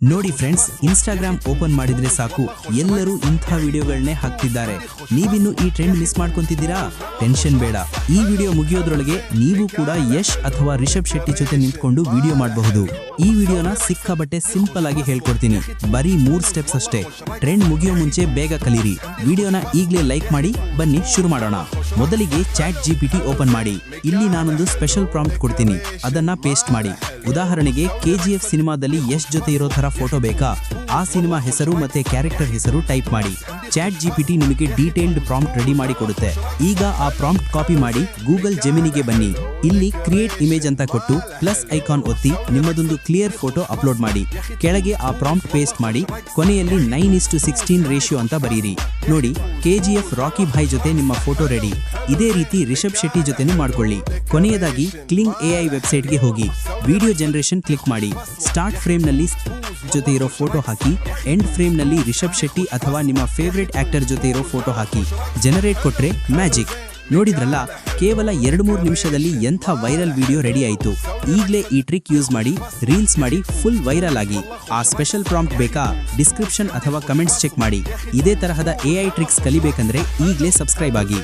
ನೋಡಿ friends, Instagram open ಮಾಡಿದ್ರೆ ಸಾಕು ಎಲ್ಲರೂ ಇಂಥ ವಿಡಿಯೋಗಳನ್ನೇ ಹಾಕ್ತಿದ್ದಾರೆ. ನೀವಿನ್ನು ಈ ಟ್ರೆಂಡ್ ಮಿಸ್ ಮಾಡ್ಕೊಂತಿದ್ದೀರಾ? ಟೆನ್ಷನ್ ಬೇಡ. ಈ ವಿಡಿಯೋ ಮುಗಿಯೋದ್ರೊಳಗೆ ನೀವು ಕೂಡ ಯಶ್ ಅಥವಾ ರಿಷಬ್ ಶೆಟ್ಟಿ ಜೊತೆ ನಿಂತ್ಕೊಂಡು ವಿಡಿಯೋ ಮಾಡಬಹುದು. ಈ ವಿಡಿಯೋನ ಸಿಕ್ಕಾಬಟ್ಟೆ ಸಿಂಪಲ್ ಆಗಿ ಹೇಳ್ಕೊಡ್ತೀನಿ. ಬರೀ 3 ಸ್ಟೆಪ್ಸ್ ಅಷ್ಟೇ. ಟ್ರೆಂಡ್ ಮುಗಿಯೋ ಮುಂಚೆ ಬೇಗ ಕಲೀರಿ. ವಿಡಿಯೋನ ಈಗಲೇ ಲೈಕ್ ಮಾಡಿ. ಬನ್ನಿ ಶುರು ಮಾಡೋಣ. ಮೊದಲಿಗೆ ಚಾಟ್ ಜಿಪಿಟಿ ಓಪನ್ ಮಾಡಿ. ಇಲ್ಲಿ ನಾನೊಂದು ಸ್ಪೆಷಲ್ ಪ್ರಾಂಪ್ಟ್ ಕೊಡ್ತೀನಿ, ಅದನ್ನ ಪೇಸ್ಟ್ ಮಾಡಿ. ಉದಾಹರಣೆಗೆ KGF ಸಿನಿಮಾದಲ್ಲಿ ಯಶ್ ಜೊತೆ ಇರೋ ತರ ಫೋಟೋ ಬೇಕಾ? ಆ ಸಿನಿಮಾ ಹೆಸರು ಮತ್ತೆ ಕ್ಯಾರೆಕ್ಟರ್ ಹೆಸರು ಟೈಪ್ ಮಾಡಿ. ಚಾಟ್ ಜಿಪಿಟಿ ನಿಮಗೆ ಡೀಟೇಲ್ಡ್ ಪ್ರಾಂಪ್ಟ್ ರೆಡಿ ಮಾಡಿ ಕೊಡುತ್ತೆ. ಈಗ ಆ ಪ್ರಾಂಪ್ಟ್ ಕಾಪಿ ಮಾಡಿ ಗೂಗಲ್ ಜೆಮಿನಿಗೆ ಬನ್ನಿ. ಇಲ್ಲಿ ಕ್ರಿಯೇಟ್ ಇಮೇಜ್ ಅಂತ ಕೊಟ್ಟು ಪ್ಲಸ್ ಐಕಾನ್ ಒತ್ತಿ ನಿಮ್ಮದೊಂದು ಕ್ಲಿಯರ್ ಫೋಟೋ ಅಪ್ಲೋಡ್ ಮಾಡಿ. ಕೆಳಗೆ ಆ ಪ್ರಾಂಪ್ಟ್ ಪೇಸ್ಟ್ ಮಾಡಿ ಕೊನೆಯಲ್ಲಿ 9:16 ರೇಷಿಯೋ ಅಂತ ಬರೀರಿ. ನೋಡಿ, KGF ರಾಕಿ ಭಾಯ್ ಜೊತೆ ನಿಮ್ಮ ಫೋಟೋ ರೆಡಿ. ಇದೇ ರೀತಿ ರಿಷಬ್ ಶೆಟ್ಟಿ ಜೊತೆನೂ ಮಾಡ್ಕೊಳ್ಳಿ. ಕೊನೆಯದಾಗಿ ಕ್ಲಿಂಗ್ AI ವೆಬ್ಸೈಟ್ಗೆ ಹೋಗಿ ವಿಡಿಯೋ ಜನರೇಷನ್ ಕ್ಲಿಕ್ ಮಾಡಿ. ಸ್ಟಾರ್ಟ್ ಫ್ರೇಮ್ನಲ್ಲಿ ಜೊತೆ ಇರೋ ಫೋಟೋ ಹಾಕಿ, ಎಂಡ್ ಫ್ರೇಮ್ನಲ್ಲಿ ರಿಷಬ್ ಶೆಟ್ಟಿ ಅಥವಾ ನಿಮ್ಮ ಫೇವ್ರೆಟ್ ಆಕ್ಟರ್ ಜೊತೆ ಇರೋ ಫೋಟೋ ಹಾಕಿ. ಜನರೇಟ್ ಕೊಟ್ರೆ ಮ್ಯಾಜಿಕ್. ನೋಡಿದ್ರಲ್ಲ, ಕೇವಲ 2-3 ನಿಮಿಷದಲ್ಲಿ ಎಂಥ ವೈರಲ್ ವಿಡಿಯೋ ರೆಡಿ ಆಯಿತು. ಈಗಲೇ ಈ ಟ್ರಿಕ್ ಯೂಸ್ ಮಾಡಿ ರೀಲ್ಸ್ ಮಾಡಿ ಫುಲ್ ವೈರಲ್ ಆಗಿ. ಆ ಸ್ಪೆಷಲ್ ಪ್ರಾಂಪ್ಟ್ ಬೇಕಾ? ಡಿಸ್ಕ್ರಿಪ್ಷನ್ ಅಥವಾ ಕಮೆಂಟ್ಸ್ ಚೆಕ್ ಮಾಡಿ. ಇದೇ ತರಹದ AI ಟ್ರಿಕ್ಸ್ ಕಲಿಬೇಕಂದ್ರೆ ಈಗಲೇ ಸಬ್ಸ್ಕ್ರೈಬ್ ಆಗಿ.